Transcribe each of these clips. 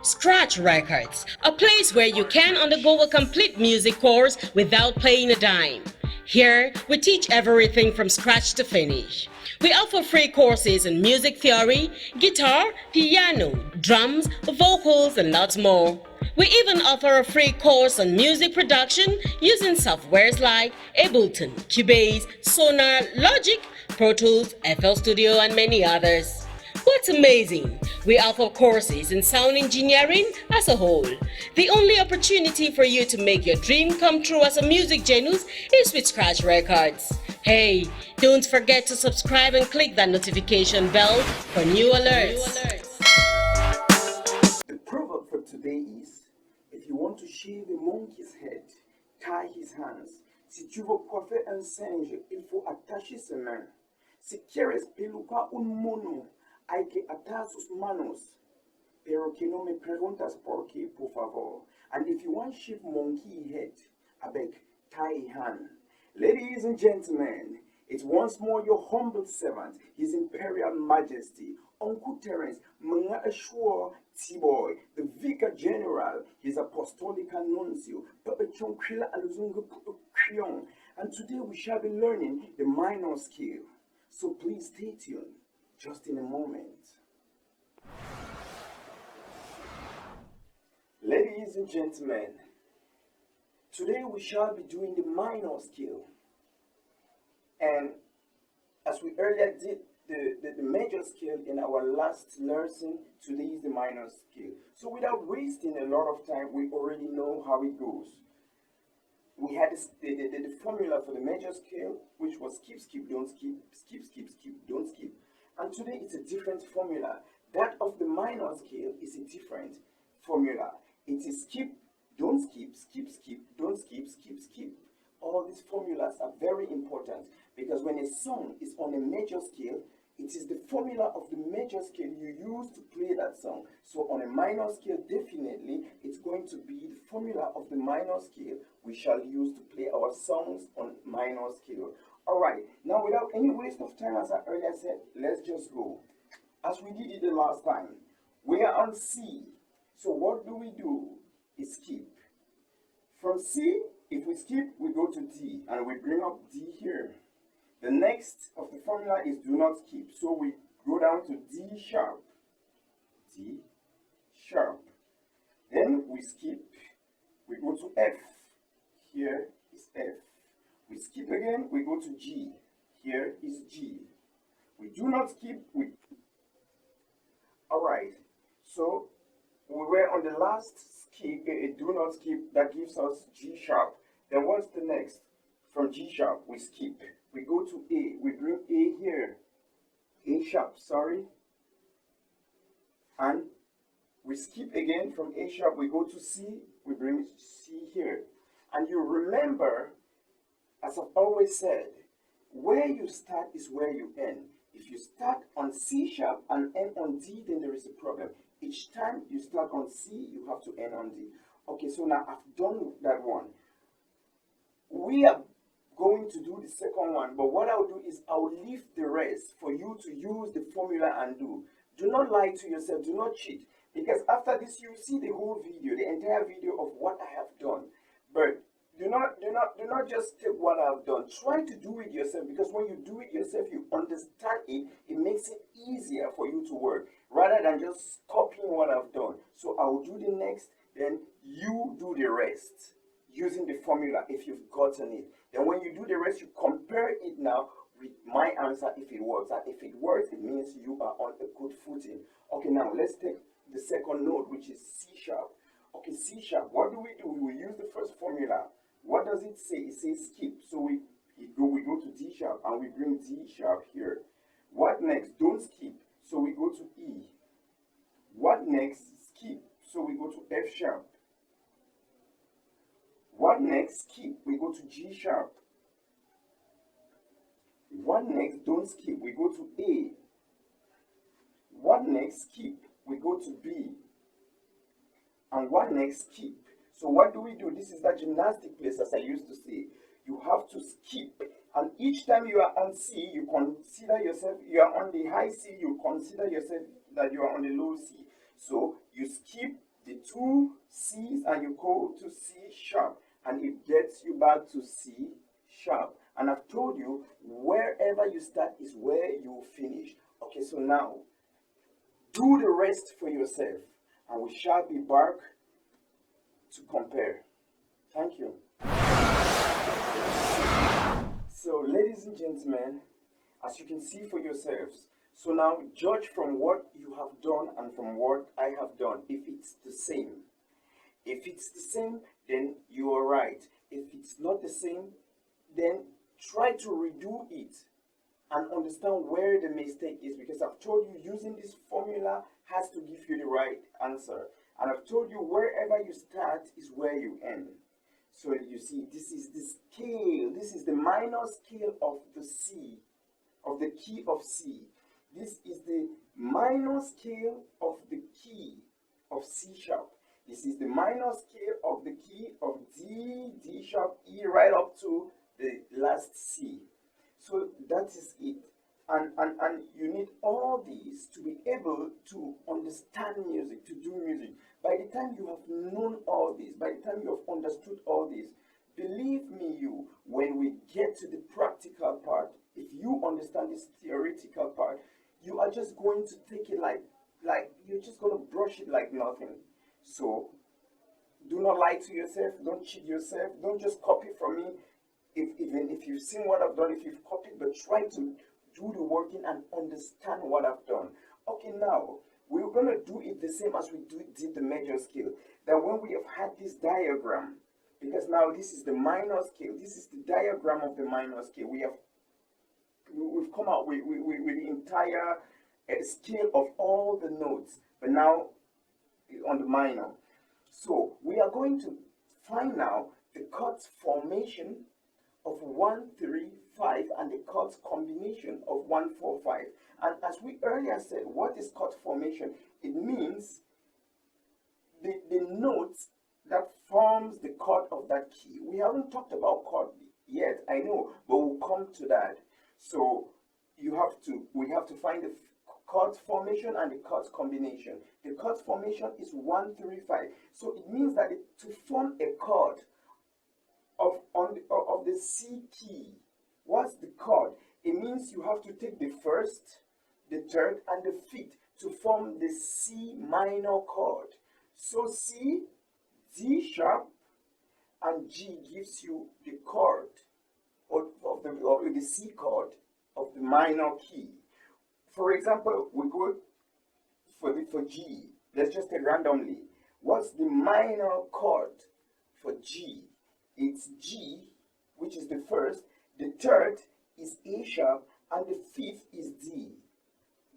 Scratch Records, a place where you can undergo a complete music course without paying a dime. Here, we teach everything from scratch to finish. We offer free courses in music theory, guitar, piano, drums, vocals, and lots more. We even offer a free course on music production using softwares like Ableton, Cubase, Sonar, Logic, Pro Tools, FL Studio, and many others. What's amazing? We offer courses in sound engineering as a whole. The only opportunity for you to make your dream come true as a music genius is with Scratch Records. Hey, don't forget to subscribe and click that notification bell for new alerts. The proverb for today is, if you want to shave a monkey's head, tie his hands. Si tu veux coiffer un singe, il faut attacher ses mains. Si quieres pelucar un mono, hay que atar sus manos. Pero que no me preguntas por qué, por favor. And if you want shave monkey head, I beg, tie hand. Ladies and gentlemen, it's once more your humble servant, His Imperial Majesty, Uncle Terence Mga Ashua T-Boy, the Vicar General, His Apostolic Nuncio, Papa Chonkrila Aluzunga Krion. And today we shall be learning the minor scale. So please stay tuned, just in a moment. Ladies and gentlemen, today we shall be doing the minor scale. And as we earlier did the major scale in our last lesson, today is the minor scale. So without wasting a lot of time, we already know how it goes. We had the formula for the major scale, which was skip, skip, don't skip, skip, skip, skip, don't skip. And today it's a different formula. That of the minor scale is a different formula. It is skip, don't skip, skip, skip, don't skip, skip, skip. All these formulas are very important because when a song is on a major scale, it is the formula of the major scale you use to play that song. So on a minor scale, definitely, it's going to be the formula of the minor scale we shall use to play our songs on minor scale. All right, now without any waste of time, as I earlier said, let's just go. As we did it the last time, we are on C. So what do? Is skip. From C, if we skip, we go to D, and we bring up D here. The next of the formula is do not skip. So we go down to D sharp. D sharp. Then we skip. We go to F. Here is F. We skip again. We go to G. Here is G. We do not skip. Alright. So we were on the last skip, do not skip, that gives us G sharp. Then what's the next? From G sharp, we skip. We go to A. We bring A here. A sharp, sorry. And we skip again from A sharp. We go to C. We bring C here. And you remember, as I've always said, where you start is where you end. If you start on C sharp and end on D, then there is a problem. Each time you start on C, you have to end on D. Okay, so now I've done that one. We are going to do the second one, but what I'll do is I'll leave the rest for you to use the formula and do. Do not lie to yourself, do not cheat, because after this you see the whole video, the entire video of what I have done. But do not just take what I've done. Try to do it yourself, because when you do it yourself, you understand it. It makes it easier for you to work rather than just copying what I've done. So I will do the next, then you do the rest using the formula if you've gotten it. Then when you do the rest, you compare it now with my answer if it works. And if it works, it means you are on a good footing. Okay, now let's take the second note, which is C sharp. Okay, C sharp, what do? We will use the first formula. What does it say? It says skip. So we go to D sharp and we bring D sharp here. What next? Don't skip. So we go to E. What next? Skip. So we go to F sharp. What next? Skip. We go to G sharp. What next? Don't skip. We go to A. What next? Skip. We go to B. And what next? Skip. So what do? This is the gymnastic place, as I used to say. You have to skip. And each time you are on C, you consider yourself, you are on the high C, you consider yourself that you are on the low C. So you skip the two C's and you go to C sharp, and it gets you back to C sharp. And I've told you wherever you start is where you finish. Okay, so now do the rest for yourself, and we shall be back to compare. Thank you. So, ladies and gentlemen, as you can see for yourselves, so now judge from what you have done and from what I have done, if it's the same. If it's the same, then you are right. If it's not the same, then try to redo it and understand where the mistake is, because I've told you using this formula has to give you the right answer. And I've told you wherever you start is where you end. So you see, this is the scale, this is the minor scale of the C, of the key of C. This is the minor scale of the key of C sharp. This is the minor scale of the key of D, D sharp, E, right up to the last C. So that is it. And you need all these to be able to understand music, to do music. By the time you have known all this, by the time you have understood all this, believe me, when we get to the practical part, if you understand this theoretical part, you are just going to take it like you're just going to brush it like nothing. So do not lie to yourself, don't cheat yourself, don't just copy from me. Even if you've seen what I've done, if you've copied, but try to do the working and understand what I've done. Okay, now we're going to do it the same as we did the major scale. That when we have had this diagram, because now this is the minor scale, this is the diagram of the minor scale. We've come out with the entire scale of all the notes, but now on the minor. So we are going to find now the chord formation of 1, 3, 5 and the chord combination of 1, 4, 5. And as we earlier said, what is chord formation? It means the notes that forms the chord of that key. We haven't talked about chord yet, I know, but we'll come to that. So we have to find the chord formation and the chord combination. The chord formation is 1, 3, 5. So it means that to form a chord of the C key, what's the chord? It means you have to take the first, the third, and the fifth to form the C minor chord. So C, D sharp, and G gives you the chord of the C chord of the minor key. For example, we go for G. Let's just take randomly. What's the minor chord for G? It's G, which is the first. The third is A sharp, and the fifth is D.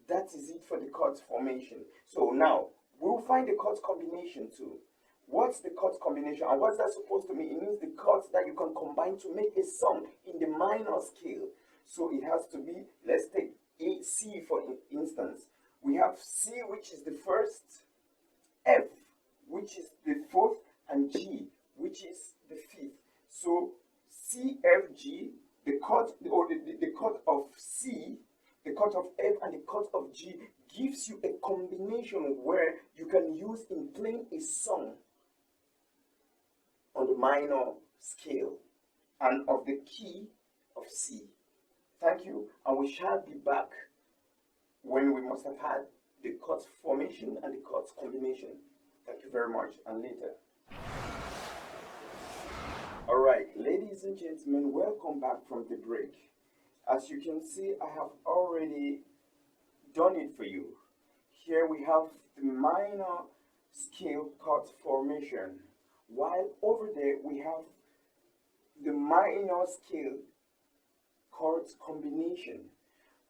That is it for the chord formation. So now we'll find the chord combination too. What's the chord combination, and what's that supposed to mean? It means the chords that you can combine to make a song in the minor scale. So it has to be, let's take A, C for instance. We have C, which is the first, F, which is the fourth, and G, which is the fifth. So C, F, G, the chord of C, the chord of F, and the chord of G gives you a combination where you can use in playing a song on the minor scale and of the key of C. Thank you, and we shall be back when we must have had the chord formation and the chord combination. Thank you very much, and later. Alright, ladies and gentlemen, welcome back from the break. As you can see, I have already done it for you. Here we have the minor scale chord formation, while over there we have the minor scale chords combination.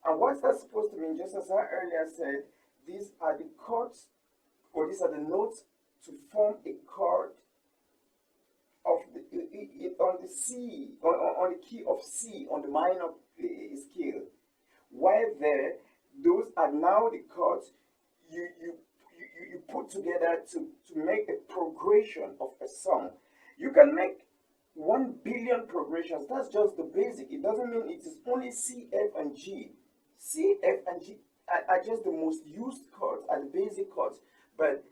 And what's that supposed to mean? Just as I earlier said, these are the chords, or these are the notes to form a chord of on the C, on the key of C on the minor scale. While there, those are now the chords you put together to make a progression of a song. You can make 1 billion progressions. That's just the basic. It doesn't mean it is only C, F, and G. C, F, and G are just the most used chords, are the basic chords. But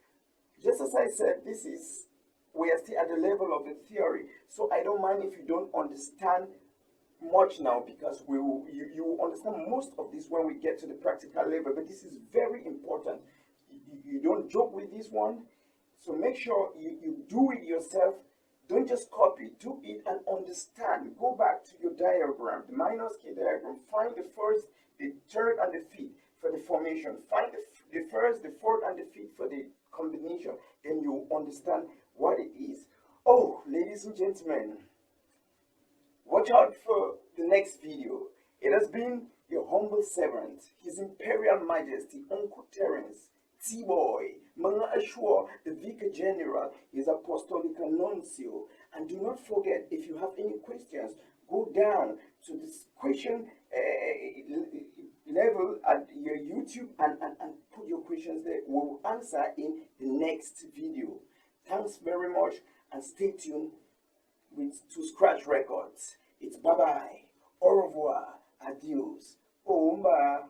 Just as I said, we are still at the level of the theory. So I don't mind if you don't understand much now, because you will understand most of this when we get to the practical level. But this is very important. You don't joke with this one. So make sure you do it yourself. Don't just copy, do it and understand. Go back to your diagram, the minor scale diagram. Find the first, the third, and the fifth for the formation. Find the first, the fourth, and the fifth for the combination. Then you understand what it is. Oh, ladies and gentlemen, watch out for the next video. It has been your humble servant, His Imperial Majesty, Uncle Terence, T-Boy, Mga Ashua, the Vicar General, His Apostolic Nuncio. And do not forget, if you have any questions, go down to this question level at your YouTube and put your questions there. We will answer in the next video. Thanks very much, and stay tuned to Scratch Records. It's bye-bye, au revoir, adios, omba.